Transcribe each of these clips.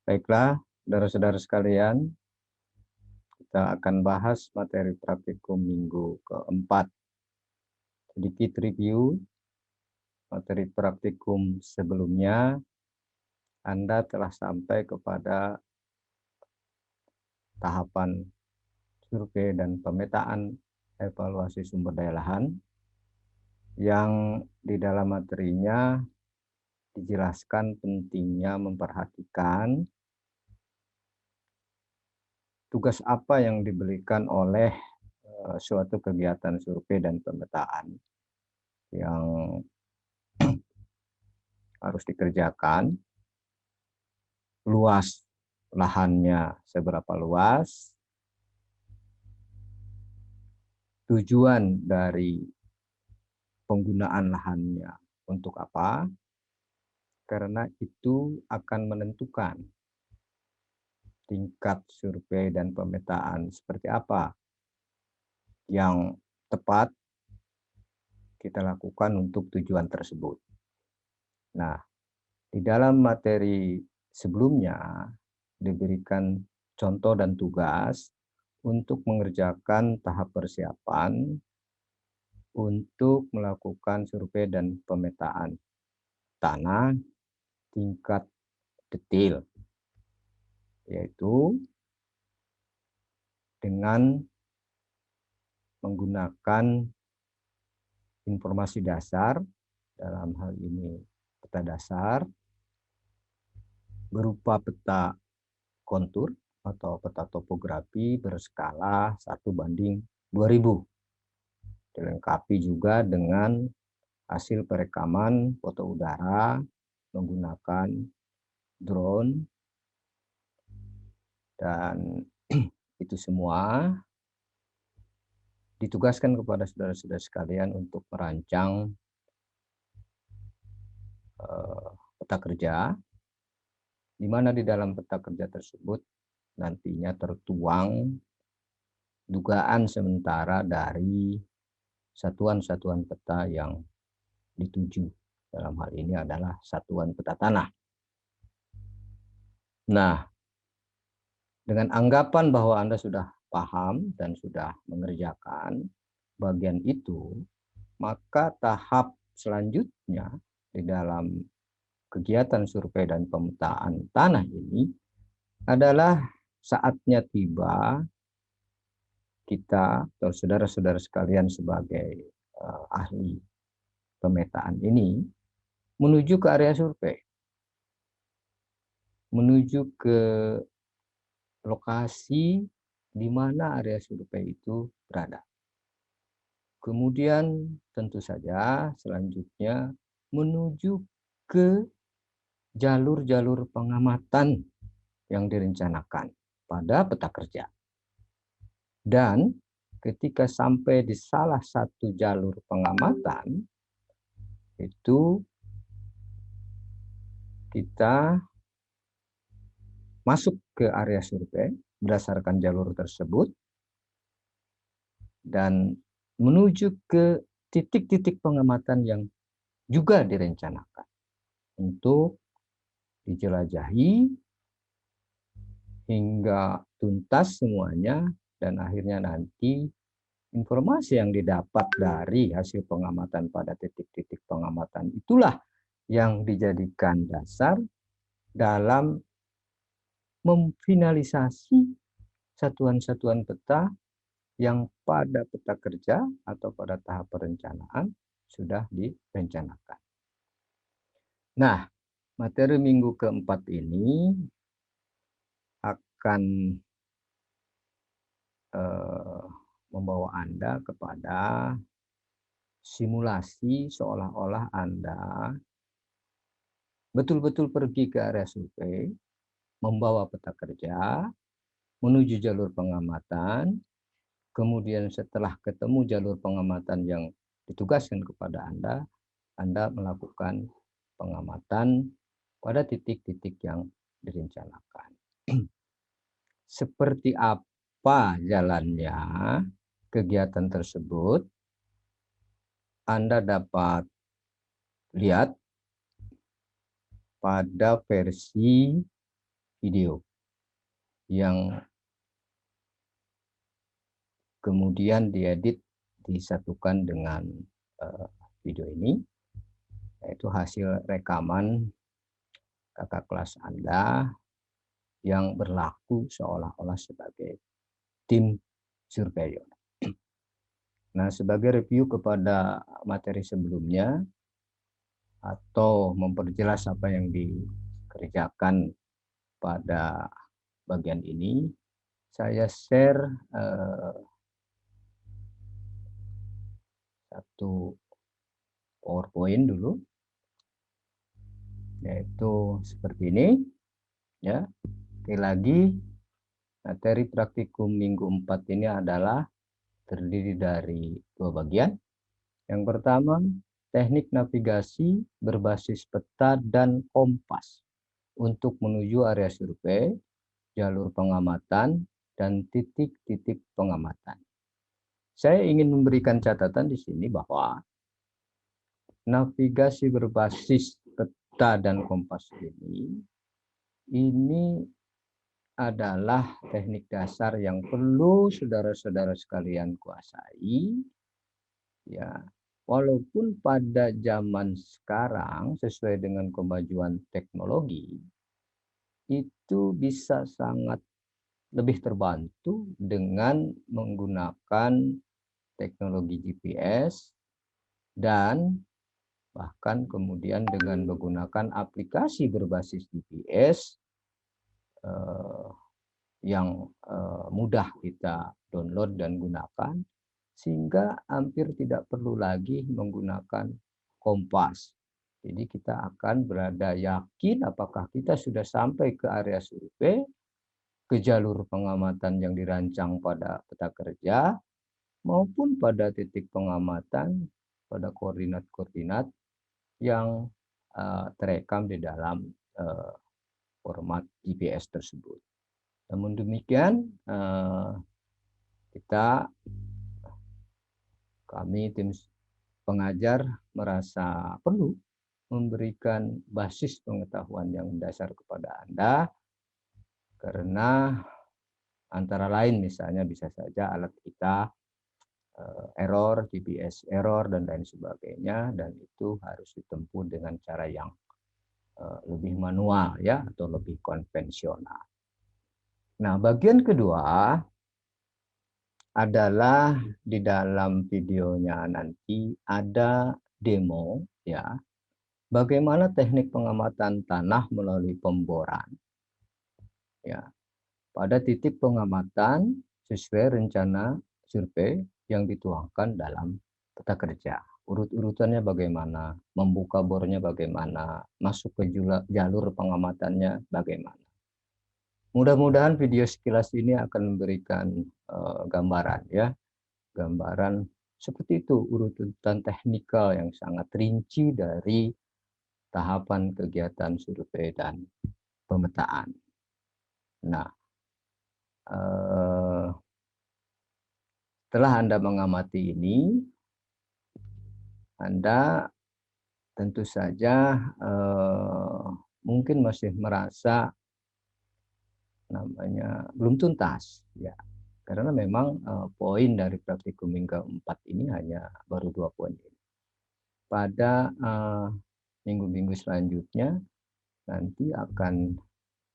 Baiklah, saudara-saudara sekalian, kita akan bahas materi praktikum minggu keempat. Sedikit review materi praktikum sebelumnya, Anda telah sampai kepada tahapan survei dan pemetaan evaluasi sumber daya lahan, yang di dalam materinya dijelaskan pentingnya memperhatikan tugas apa yang diberikan oleh suatu kegiatan survei dan pemetaan yang harus dikerjakan, luas lahannya seberapa luas, tujuan dari penggunaan lahannya untuk apa, karena itu akan menentukan tingkat survei dan pemetaan seperti apa yang tepat kita lakukan untuk tujuan tersebut. Nah, di dalam materi sebelumnya diberikan contoh dan tugas untuk mengerjakan tahap persiapan untuk melakukan survei dan pemetaan tanah tingkat detail, yaitu dengan menggunakan informasi dasar, dalam hal ini peta dasar, berupa peta kontur atau peta topografi berskala 1:2000. Dilengkapi juga dengan hasil perekaman foto udara menggunakan drone, dan itu semua ditugaskan kepada saudara-saudara sekalian untuk merancang peta kerja, di mana di dalam peta kerja tersebut nantinya tertuang dugaan sementara dari satuan-satuan peta yang dituju. Dalam hal ini adalah satuan peta tanah. Nah, dengan anggapan bahwa Anda sudah paham dan sudah mengerjakan bagian itu, maka tahap selanjutnya di dalam kegiatan survei dan pemetaan tanah ini adalah saatnya tiba kita atau saudara-saudara sekalian sebagai ahli pemetaan ini menuju ke area survei, menuju ke lokasi di mana area survei itu berada. Kemudian tentu saja selanjutnya menuju ke jalur-jalur pengamatan yang direncanakan pada peta kerja. Dan ketika sampai di salah satu jalur pengamatan, itu kita masuk ke area survei berdasarkan jalur tersebut dan menuju ke titik-titik pengamatan yang juga direncanakan untuk dijelajahi hingga tuntas semuanya, dan akhirnya nanti informasi yang didapat dari hasil pengamatan pada titik-titik pengamatan itulah yang dijadikan dasar dalam memfinalisasi satuan-satuan peta yang pada peta kerja atau pada tahap perencanaan sudah direncanakan. Nah, materi minggu keempat ini akan membawa Anda kepada simulasi seolah-olah Anda betul-betul pergi ke area survei, membawa peta kerja, menuju jalur pengamatan, kemudian setelah ketemu jalur pengamatan yang ditugaskan kepada Anda melakukan pengamatan pada titik-titik yang direncanakan. Seperti apa jalannya kegiatan tersebut, Anda dapat lihat pada versi video yang kemudian diedit disatukan dengan video ini, yaitu hasil rekaman kakak kelas Anda yang berlaku seolah-olah sebagai tim surveyor. Nah, sebagai review kepada materi sebelumnya atau memperjelas apa yang dikerjakan pada bagian ini, saya share satu PowerPoint dulu, yaitu seperti ini, ya. Sekali lagi, materi praktikum minggu 4 ini adalah terdiri dari 2 bagian. Yang pertama, teknik navigasi berbasis peta dan kompas untuk menuju area survei, jalur pengamatan, dan titik-titik pengamatan. Saya ingin memberikan catatan di sini bahwa navigasi berbasis peta dan kompas ini adalah teknik dasar yang perlu saudara-saudara sekalian kuasai, ya. Walaupun pada zaman sekarang sesuai dengan kemajuan teknologi itu bisa sangat lebih terbantu dengan menggunakan teknologi GPS dan bahkan kemudian dengan menggunakan aplikasi berbasis GPS yang mudah kita download dan gunakan, sehingga hampir tidak perlu lagi menggunakan kompas. Jadi kita akan berada yakin apakah kita sudah sampai ke area survei, ke jalur pengamatan yang dirancang pada peta kerja, maupun pada titik pengamatan pada koordinat-koordinat yang terekam di dalam format GPS tersebut. Namun demikian, kami tim pengajar merasa perlu memberikan basis pengetahuan yang mendasar kepada Anda, karena antara lain misalnya bisa saja alat kita error, GPS error, dan lain sebagainya, dan itu harus ditempuh dengan cara yang lebih manual, ya, atau lebih konvensional. Nah, bagian kedua adalah di dalam videonya nanti ada demo, ya, bagaimana teknik pengamatan tanah melalui pemboran, ya, pada titik pengamatan sesuai rencana survei yang dituangkan dalam peta kerja. Urut-urutannya bagaimana, membuka bornya bagaimana, masuk ke jalur pengamatannya bagaimana. Mudah-mudahan video sekilas ini akan memberikan gambaran, ya, gambaran seperti itu, urutan teknikal yang sangat rinci dari tahapan kegiatan survei dan pemetaan. Nah, setelah Anda mengamati ini, Anda tentu saja mungkin masih merasa belum tuntas, ya, karena memang poin dari praktikum minggu 4 ini hanya baru 2 poin ini. Pada minggu-minggu selanjutnya nanti akan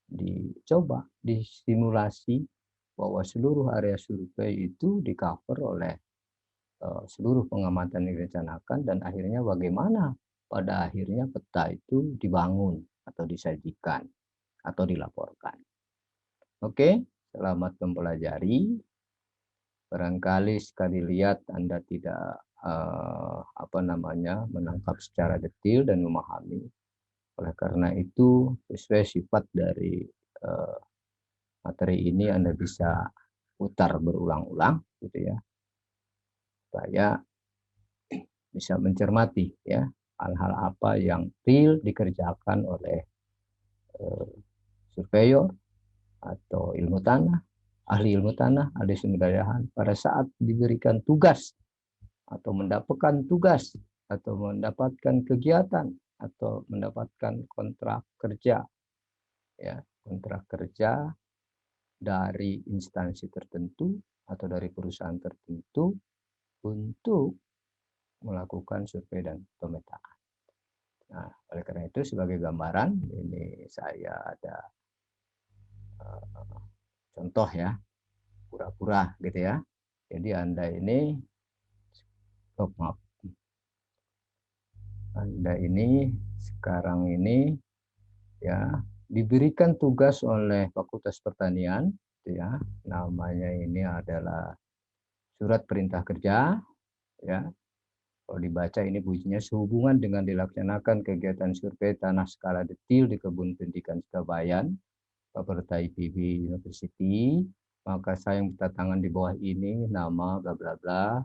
dicoba disimulasi bahwa seluruh area survei itu di-cover oleh seluruh pengamatan yang direncanakan, dan akhirnya bagaimana pada akhirnya peta itu dibangun atau disajikan atau dilaporkan. Oke, selamat mempelajari. Barangkali sekali lihat Anda tidak menangkap secara detail dan memahami. Oleh karena itu, sesuai sifat dari materi ini Anda bisa putar berulang-ulang, gitu ya, supaya bisa mencermati, ya, hal-hal apa yang real dikerjakan oleh surveyor atau ilmu tanah, ahli ilmu tanah, ahli sumber daya pada saat diberikan tugas atau mendapatkan tugas atau mendapatkan kegiatan atau mendapatkan kontrak kerja, ya, kontrak kerja dari instansi tertentu atau dari perusahaan tertentu untuk melakukan survei dan pemetaan. Nah, oleh karena itu sebagai gambaran ini saya ada contoh ya, pura-pura gitu ya. Jadi Anda ini, oh maaf, Anda ini sekarang ini ya diberikan tugas oleh Fakultas Pertanian, ya, namanya ini adalah surat perintah kerja, ya. Kalau dibaca ini bunyinya sehubungan dengan dilaksanakan kegiatan survei tanah skala detil di Kebun Pendidikan Sikabayan, Fakultas IPB University, maka saya yang tangan di bawah ini nama bla bla bla,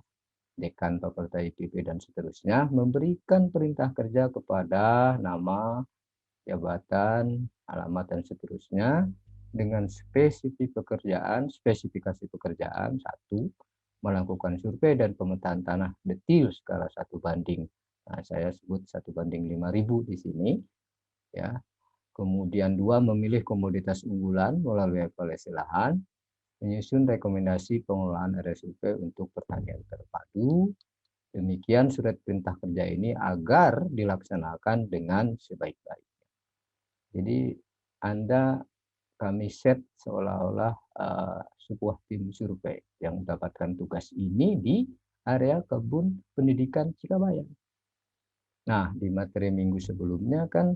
dekan Fakultas IPB dan seterusnya, memberikan perintah kerja kepada nama, jabatan, alamat dan seterusnya dengan spesifikasi pekerjaan satu, melakukan survei dan pemetaan tanah detil skala 1 banding. Nah, saya sebut 1 banding 5.000 di sini, ya. Kemudian 2, memilih komoditas unggulan melalui evaluasi lahan, menyusun rekomendasi pengelolaan area survei untuk pertanian terpadu. Demikian surat perintah kerja ini agar dilaksanakan dengan sebaik-baiknya. Jadi Anda kami set seolah-olah sebuah tim survei yang mendapatkan tugas ini di area kebun pendidikan Cikabayan. Nah, di materi minggu sebelumnya kan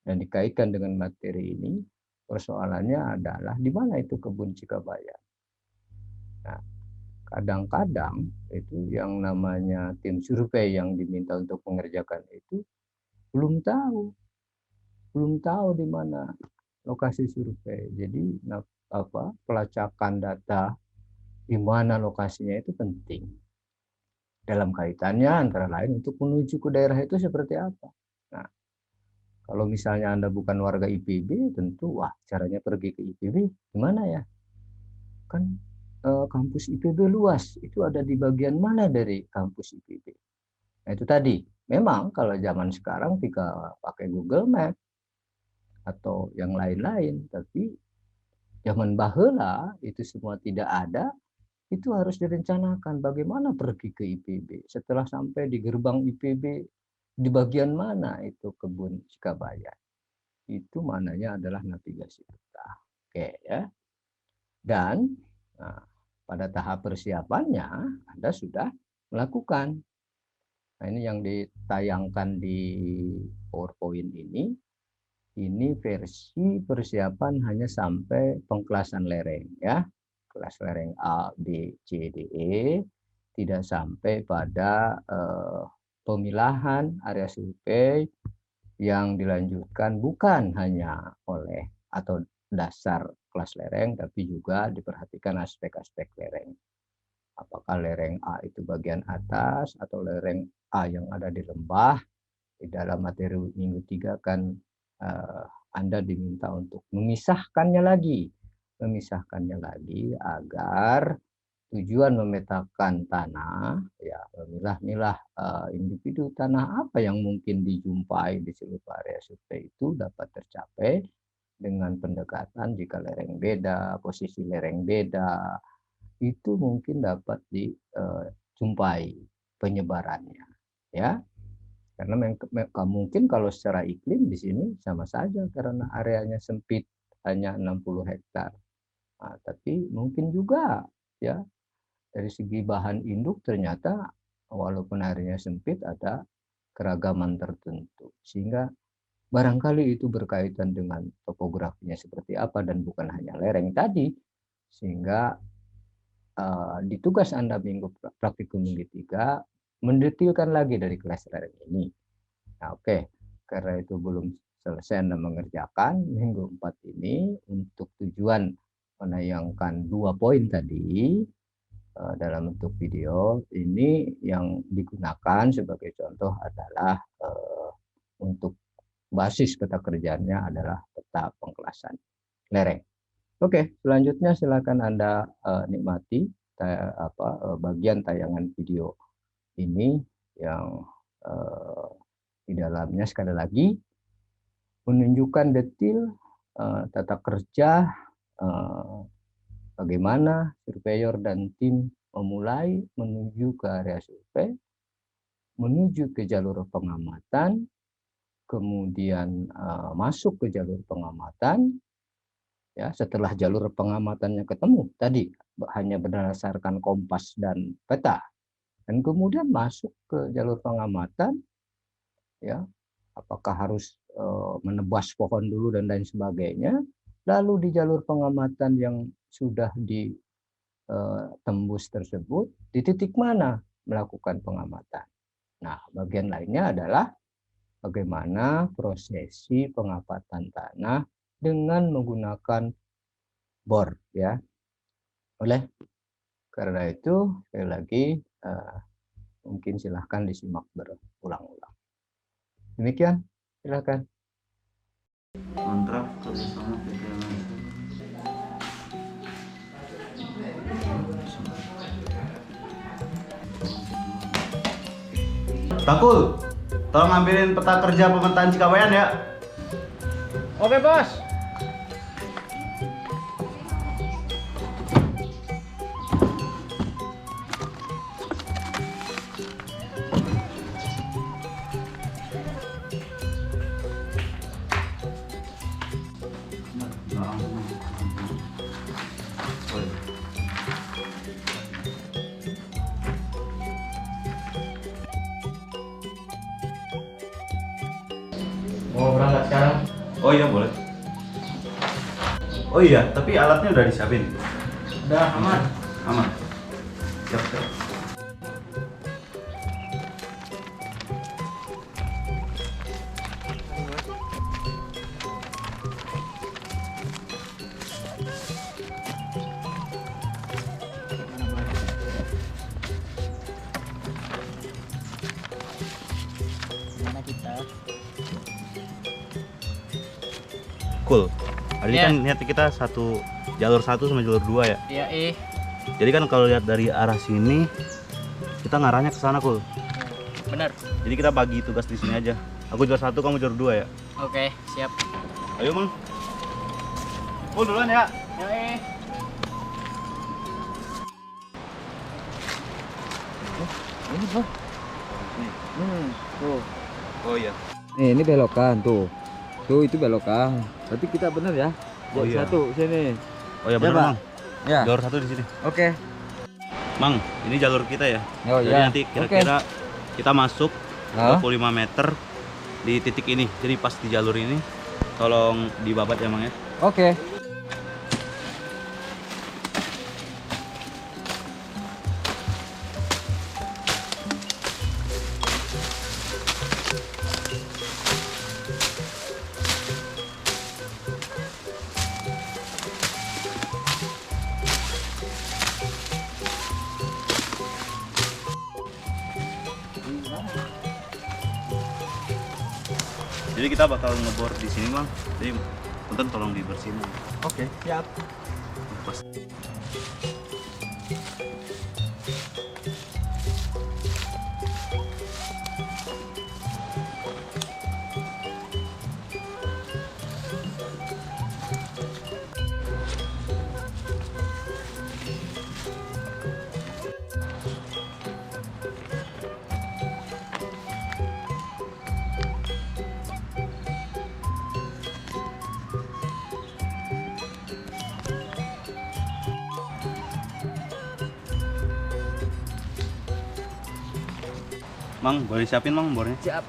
yang dikaitkan dengan materi ini, persoalannya adalah di mana itu kebun Cikabayan. Nah, kadang-kadang itu yang namanya tim survei yang diminta untuk mengerjakan itu belum tahu di mana lokasi survei. Jadi pelacakan data di mana lokasinya itu penting. Dalam kaitannya antara lain untuk menuju ke daerah itu seperti apa. Nah, kalau misalnya Anda bukan warga IPB, tentu wah caranya pergi ke IPB gimana ya? Kan kampus IPB luas, itu ada di bagian mana dari kampus IPB? Nah, itu tadi. Memang kalau zaman sekarang jika pakai Google Map atau yang lain-lain, tapi zaman baheula itu semua tidak ada, itu harus direncanakan bagaimana pergi ke IPB. Setelah sampai di gerbang IPB, di bagian mana itu kebun Cikabayan. Itu mananya adalah navigasi peta. Oke ya. Dan nah, pada tahap persiapannya Anda sudah melakukan. Nah, ini yang ditayangkan di PowerPoint ini versi persiapan hanya sampai pengkelasan lereng ya. Kelas lereng A, B, C, D, E, tidak sampai pada pemilahan area survei yang dilanjutkan bukan hanya oleh atau dasar kelas lereng, tapi juga diperhatikan aspek-aspek lereng. Apakah lereng A itu bagian atas atau lereng A yang ada di lembah. Di dalam materi minggu 3 kan Anda diminta untuk memisahkannya lagi agar tujuan memetakan tanah, ya memilah-milah individu tanah apa yang mungkin dijumpai di seluruh area survei itu dapat tercapai dengan pendekatan jika lereng beda, posisi lereng beda, itu mungkin dapat dijumpai penyebarannya, ya. Karena mungkin kalau secara iklim di sini sama saja karena areanya sempit hanya 60 hektar. Nah, tapi mungkin juga ya dari segi bahan induk ternyata walaupun areanya sempit ada keragaman tertentu. Sehingga barangkali itu berkaitan dengan topografinya seperti apa dan bukan hanya lereng tadi. Sehingga di tugas Anda praktikum minggu 3 mendetilkan lagi dari kelas lereng ini. Nah, oke. Karena itu belum selesai Anda mengerjakan minggu 4 ini untuk tujuan menayangkan 2 poin tadi dalam bentuk video ini yang digunakan sebagai contoh adalah untuk basis peta kerjanya adalah peta pengkelasan lereng. Oke, selanjutnya silakan Anda nikmati bagian tayangan video ini yang di dalamnya sekali lagi menunjukkan detil tata kerja, bagaimana surveyor dan tim memulai menuju ke area survei, menuju ke jalur pengamatan, kemudian masuk ke jalur pengamatan. Ya, setelah jalur pengamatannya ketemu tadi hanya berdasarkan kompas dan peta, dan kemudian masuk ke jalur pengamatan, ya, apakah harus menebas pohon dulu dan lain sebagainya. Lalu di jalur pengamatan yang sudah ditembus tersebut, di titik mana melakukan pengamatan. Nah, bagian lainnya adalah bagaimana prosesi pengamatan tanah dengan menggunakan bor, ya. Oleh karena itu, sekali lagi mungkin silahkan disimak berulang-ulang. Demikian, silakan. Kontrak kerjasama PPLN. Takul, tolong ambilin peta kerja pemetaan Cikawayaan ya. Oke, Bos. Mau berangkat sekarang? Oh iya boleh. Oh iya, tapi alatnya udah disiapin. Udah aman. Aman. Siap siap. Gimana kita? Cool. Hari ini Iya. kan niat kita jalur 1 sama jalur 2 ya. Iya, Jadi kan kalau lihat dari arah sini kita ngarahnya ke sana, Cool. bener. Jadi kita bagi tugas di sini aja. Aku jalur 1, kamu jalur 2 ya. Oke, siap. Ayo, Mang. Cool duluan ya. Yoi. Ini Pak. Tuh. Oh iya. Nih, ini belokan tuh. Tuh itu belokan. Berarti kita benar ya. Oh, iya. Satu sini. Oh iya benar, Pak. Mang. Ya. Jalur 1 di sini. Oke. Mang, ini jalur kita ya. Oh Jadi ya. nanti kira-kira kita masuk Hah? 25 meter di titik ini. Jadi pas di jalur ini tolong dibabat ya, Mang ya. Oke. Jadi kita bakal ngebor di sini, Mang. Jadi punten tolong dibersihin. Oke, siap. Pas. Mang, boleh siapin, Mang, bornya? Siap.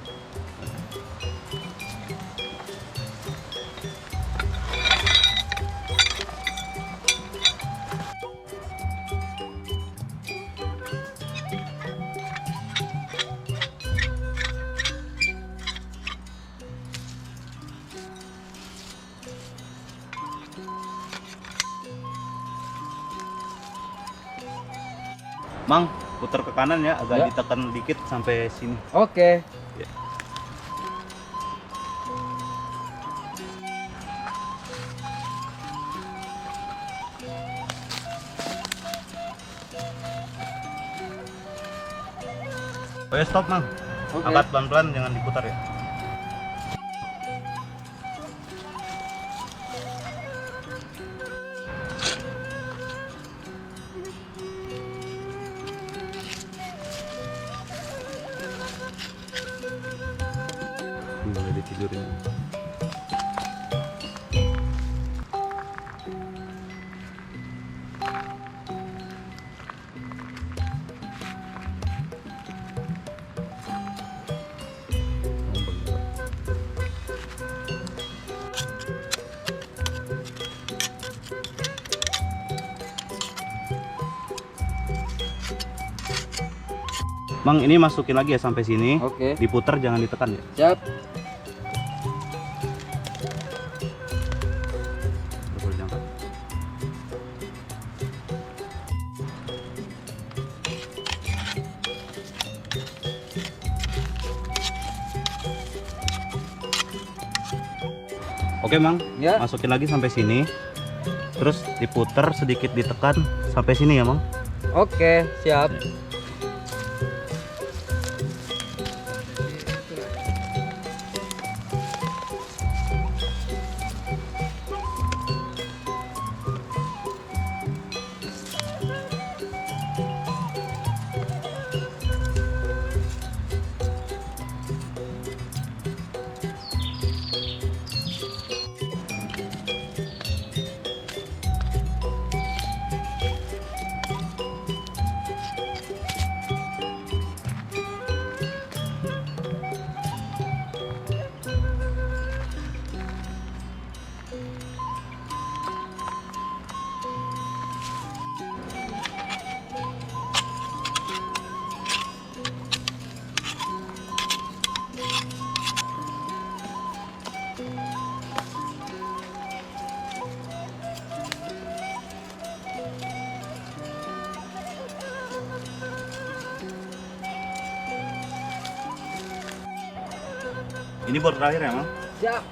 Mang, putar ke kanan ya, agak Ya. ditekan dikit sampai sini. Oke. Ya. Oh ya, stop, Mang. Oke. Angkat pelan-pelan, jangan diputar ya. tidur ini. Mang, ini masukin lagi ya sampai sini. Oke. Diputar, jangan ditekan ya. Siap. Betul, jangan. Oke, Mang. Ya. Masukin lagi sampai sini. Terus diputar, sedikit ditekan sampai sini ya, Mang. Oke, siap. Ini bor terakhir ya, Mang? Siap.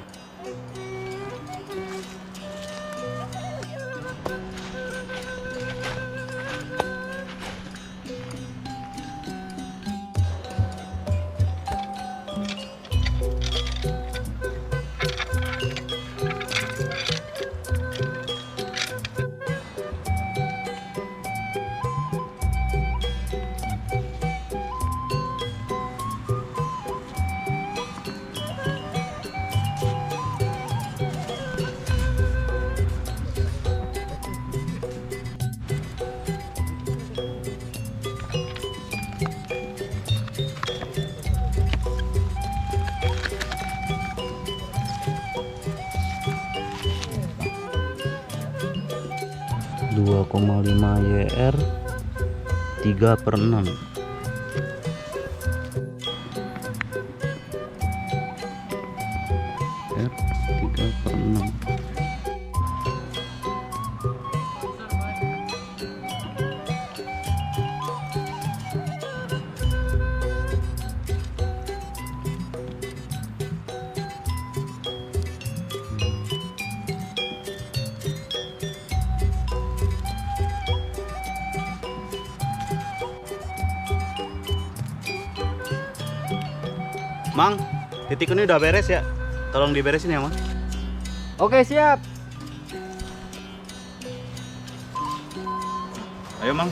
Dua 2,5 YR 3/6. R 3/6. Mang, titik ini udah beres ya? Tolong diberesin ya, Mang. Oke, siap. Ayo, Mang.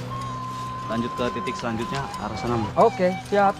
Lanjut ke titik selanjutnya, arah sana, Mang. Oke, siap.